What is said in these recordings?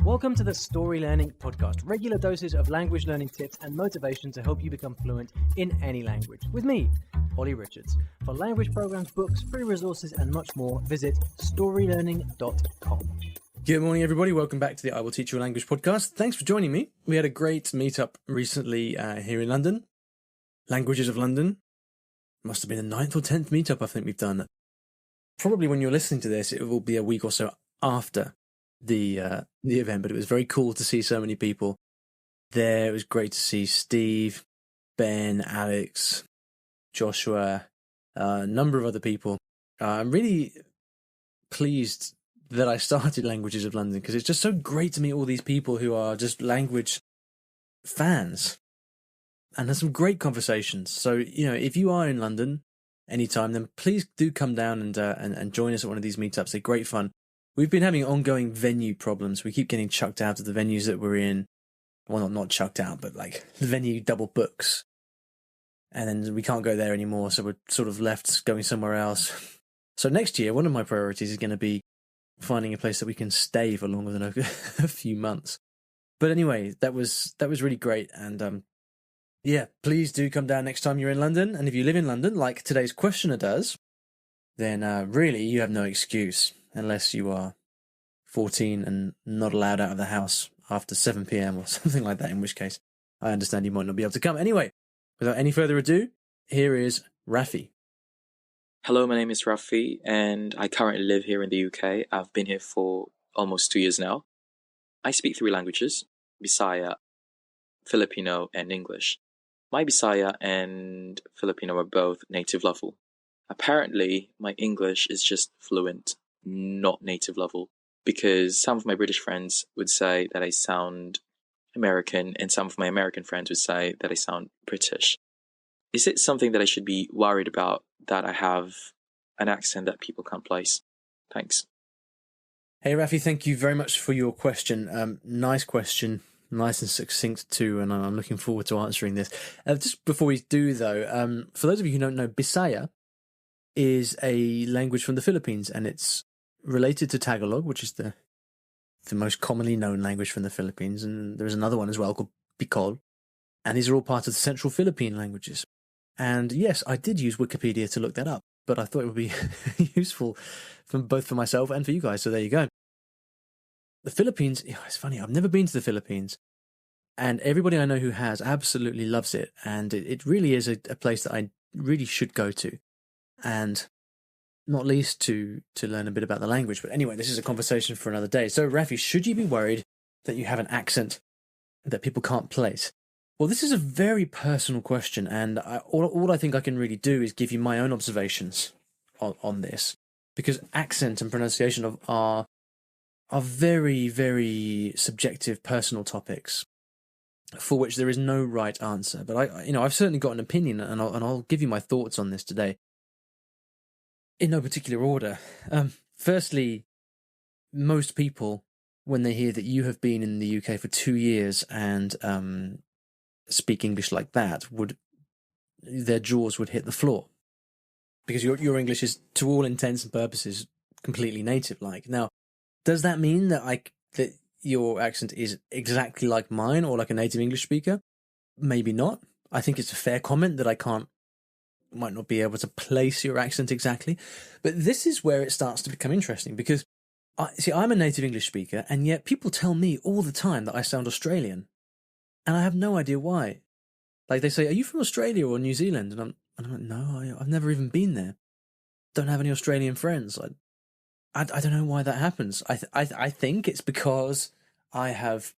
Welcome to the Story Learning Podcast, regular doses of language learning tips and motivation to help you become fluent in any language. With me, Olly Richards. For language programs, books, free resources, and much more, visit StoryLearning.com. Good morning, everybody. Welcome back to the I Will Teach You a Language podcast. Thanks for joining me. We had a great meetup recently here in London. Languages of London. Must have been the 9th or 10th meetup I think we've done. Probably when you're listening to this, it will be a week or so after the event, but it was very cool to see so many people there. It was great to see Steve, Ben, Alex, Joshua, a number of other people. I'm really pleased that I started Languages of London because it's just so great to meet all these people who are just language fans and have some great conversations. So, if you are in London anytime, then please do come down and join us at one of these meetups. They're great fun. We've been having ongoing venue problems. We keep getting chucked out of the venues that we're in. Well, not chucked out, but like the venue double books. And then we can't go there anymore, so we're sort of left going somewhere else. So next year, one of my priorities is going to be finding a place that we can stay for longer than a few months. But anyway, that was really great. And please do come down next time you're in London. And if you live in London, like today's questioner does, then really you have no excuse. Unless you are 14 and not allowed out of the house after 7 p.m. or something like that, in which case I understand you might not be able to come. Anyway, without any further ado, here is Rafi. Hello, my name is Rafi, and I currently live here in the UK. I've been here for almost 2 years now. I speak 3 languages, Bisaya, Filipino, and English. My Bisaya and Filipino are both native level. Apparently, my English is just fluent, not native level, because some of my British friends would say that I sound American and some of my American friends would say that I sound British. Is it something that I should be worried about, that I have an accent that people can't place? Thanks. Hey Rafi, thank you very much for your question. Nice question, nice and succinct too, and I'm looking forward to answering this. Just before we do though, for those of you who don't know, Bisaya is a language from the Philippines, and it's related to Tagalog, which is the most commonly known language from the Philippines, and there's another one as well called Bicol, and these are all part of the Central Philippine languages. And yes, I did use Wikipedia to look that up, but I thought it would be useful both for myself and for you guys, so there you go. The Philippines, it's funny, I've never been to the Philippines, and everybody I know who has absolutely loves it, and it really is a place that I really should go to, and not least to learn a bit about the language. But anyway, this is a conversation for another day. So, Rafi, should you be worried that you have an accent that people can't place? Well, this is a very personal question, and all I think I can really do is give you my own observations on this, because accent and pronunciation are very, very subjective, personal topics for which there is no right answer. But I've certainly got an opinion, and I'll give you my thoughts on this today. In no particular order. Firstly, most people, when they hear that you have been in the UK for 2 years and speak English like that, their jaws would hit the floor, because your English is, to all intents and purposes, completely native-like. Now, does that mean that your accent is exactly like mine or like a native English speaker? Maybe not. I think it's a fair comment that I might not be able to place your accent exactly. But this is where it starts to become interesting, because I'm a native English speaker, and yet people tell me all the time that I sound Australian, and I have no idea why. Like, they say, "Are you from Australia or New Zealand?" And I'm like, "No, I've never even been there. Don't have any Australian friends." I don't know why that happens. I think it's because I have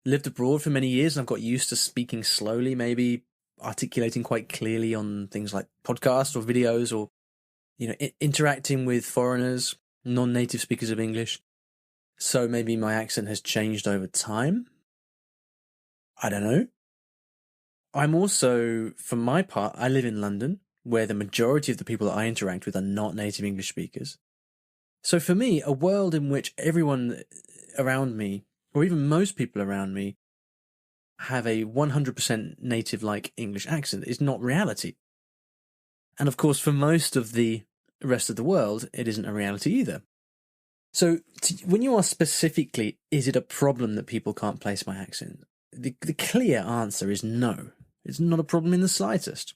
lived abroad for many years and I've got used to speaking slowly, maybe articulating quite clearly on things like podcasts or videos, or interacting with foreigners, non-native speakers of English. So maybe my accent has changed over time. I don't know. I'm also, for my part, I live in London, where the majority of the people that I interact with are not native English speakers. So for me, a world in which everyone around me, or even most people around me, have a 100% native-like English accent is not reality. And of course, for most of the rest of the world, it isn't a reality either. So when you ask specifically, is it a problem that people can't place my accent? The clear answer is no. It's not a problem in the slightest.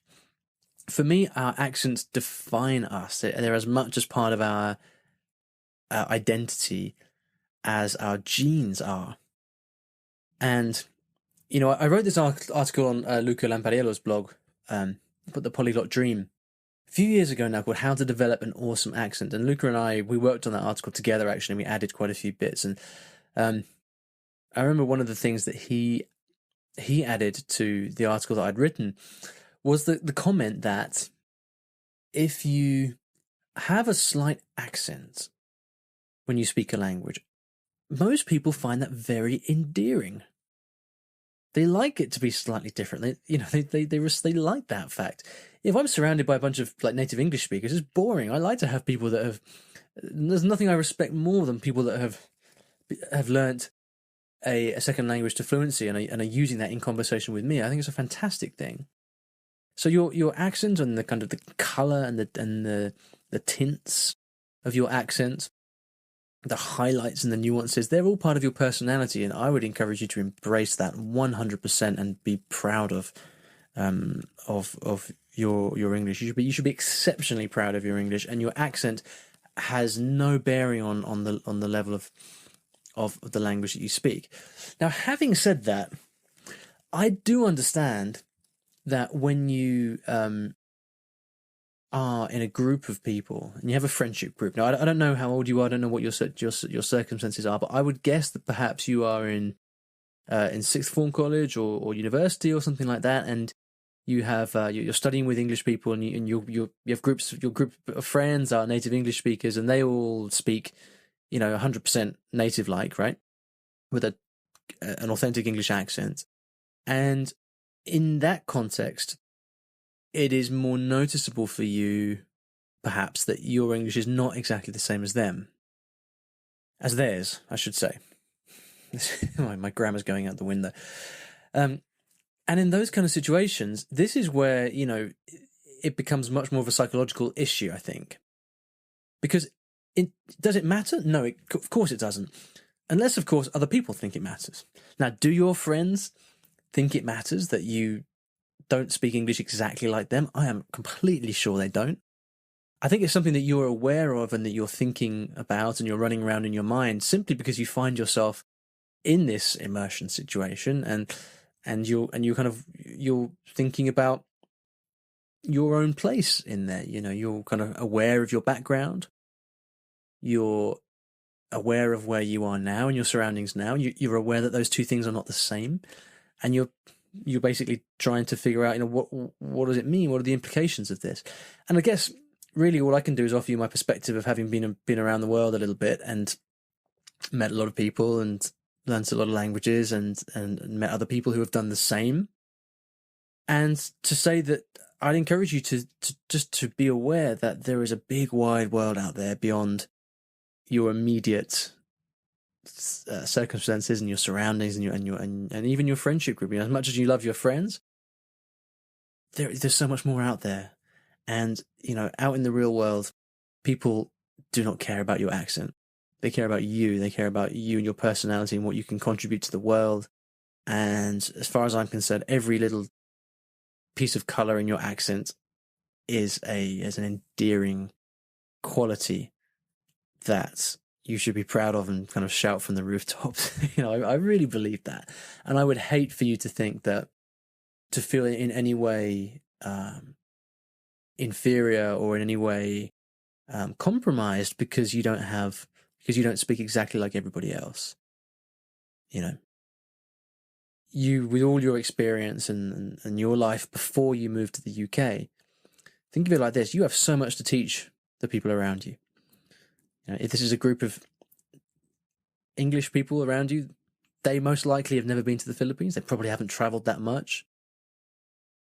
For me, our accents define us. They're as much as part of our identity as our genes are. And, you know, I wrote this article on Luca Lampariello's blog, The Polyglot Dream, a few years ago now, called How to Develop an Awesome Accent. And Luca and I, we worked on that article together, actually, and we added quite a few bits. And I remember one of the things that he added to the article that I'd written was the comment that if you have a slight accent when you speak a language, most people find that very endearing. They like it to be slightly different. They like that fact. If I'm surrounded by a bunch of like native English speakers, it's boring. I like to have people that have. There's nothing I respect more than people that have learnt a second language to fluency and are using that in conversation with me. I think it's a fantastic thing. So your accent and the kind of the color and the tints of your accent, the highlights and the nuances, they're all part of your personality, and I would encourage you to embrace that 100% and be proud of your English. You should be exceptionally proud of your English, and your accent has no bearing on the level of the language that you speak. Now, having said that, I do understand that when you are in a group of people and you have a friendship group. Now, I don't know how old you are. I don't know what your circumstances are, but I would guess that perhaps you are in sixth form college or university or something like that, and you have you're studying with English people, and you have groups. Your group of friends are native English speakers, and they all speak, 100% native like, right, with an authentic English accent. And in that context, it is more noticeable for you, perhaps, that your English is not exactly the same as theirs, I should say. My grammar's going out the window. And in those kind of situations, this is where, it becomes much more of a psychological issue, I think. Because does it matter? No, of course it doesn't. Unless, of course, other people think it matters. Now, do your friends think it matters that you don't speak English exactly like them? I am completely sure they don't. I think it's something that you're aware of and that you're thinking about and you're running around in your mind simply because you find yourself in this immersion situation and you're thinking about your own place in there. You're kind of aware of your background. You're aware of where you are now and your surroundings now. You're aware that those two things are not the same, and you're basically trying to figure out, what does it mean? What are the implications of this? And I guess really all I can do is offer you my perspective of having been around the world a little bit and met a lot of people and learned a lot of languages and met other people who have done the same. And to say that I'd encourage you to just to be aware that there is a big wide world out there beyond your immediate circumstances and your surroundings and even your friendship group. As much as you love your friends, there's so much more out there. And out in the real world, people do not care about your accent. They care about you. They care about you and your personality and what you can contribute to the world. And as far as I'm concerned, every little piece of color in your accent is an endearing quality that you should be proud of and kind of shout from the rooftops. I really believe that. And I would hate for you to think that, to feel in any way inferior or in any way compromised because you don't speak exactly like everybody else. You, with all your experience and your life before you moved to the UK, think of it like this: you have so much to teach the people around you. If this is a group of English people around you, they most likely have never been to the Philippines. They probably haven't traveled that much.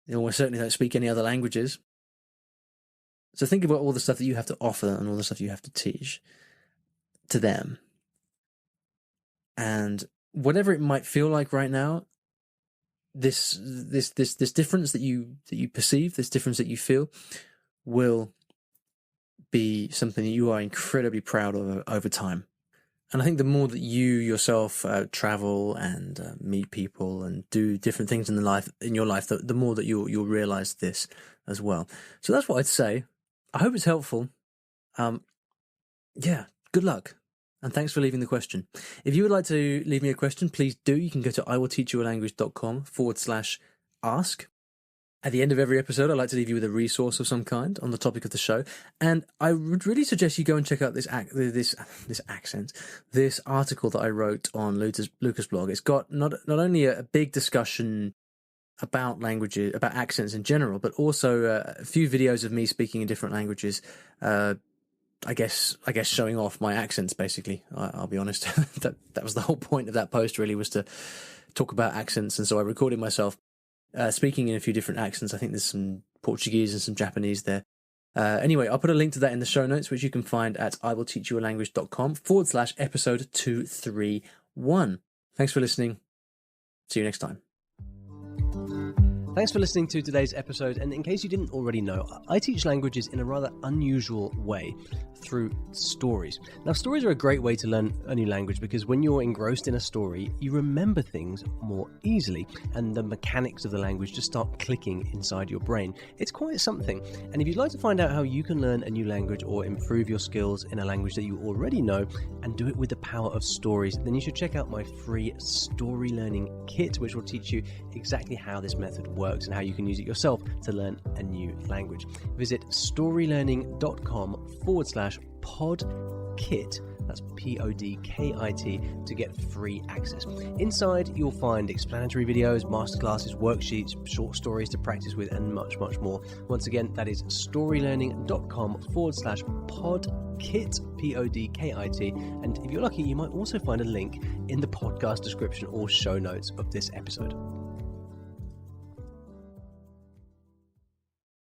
They almost certainly don't speak any other languages. So think about all the stuff that you have to offer and all the stuff you have to teach to them. And whatever it might feel like right now, this difference that you perceive, this difference that you feel, will be something that you are incredibly proud of over time. And I think the more that you yourself travel and meet people and do different things in your life, the more that you'll realize this as well. So that's what I'd say. I hope it's helpful. Yeah, good luck. And thanks for leaving the question. If you would like to leave me a question, please do. You can go to iwillteachyoualanguage.com/ask. At the end of every episode, I like to leave you with a resource of some kind on the topic of the show. And I would really suggest you go and check out this article that I wrote on Lucas' blog. It's got not only a big discussion about languages, about accents in general, but also a few videos of me speaking in different languages. I guess showing off my accents, basically. I'll be honest. that was the whole point of that post, really, was to talk about accents. And so I recorded myself speaking in a few different accents. I think there's some Portuguese and some Japanese there. Anyway, I'll put a link to that in the show notes, which you can find at iwillteachyoualanguage.com/episode 231. Thanks for listening. See you next time. Thanks for listening to today's episode, and in case you didn't already know, I teach languages in a rather unusual way through stories. Now, stories are a great way to learn a new language because when you're engrossed in a story, you remember things more easily, and the mechanics of the language just start clicking inside your brain. It's quite something, and if you'd like to find out how you can learn a new language or improve your skills in a language that you already know and do it with the power of stories, then you should check out my free Story Learning Kit, which will teach you exactly how this method works and how you can use it yourself to learn a new language. Visit storylearning.com/podkit, that's PODKIT, to get free access. Inside, you'll find explanatory videos, masterclasses, worksheets, short stories to practice with, and much, much more. Once again, that is storylearning.com/podkit, PODKIT. And if you're lucky, you might also find a link in the podcast description or show notes of this episode.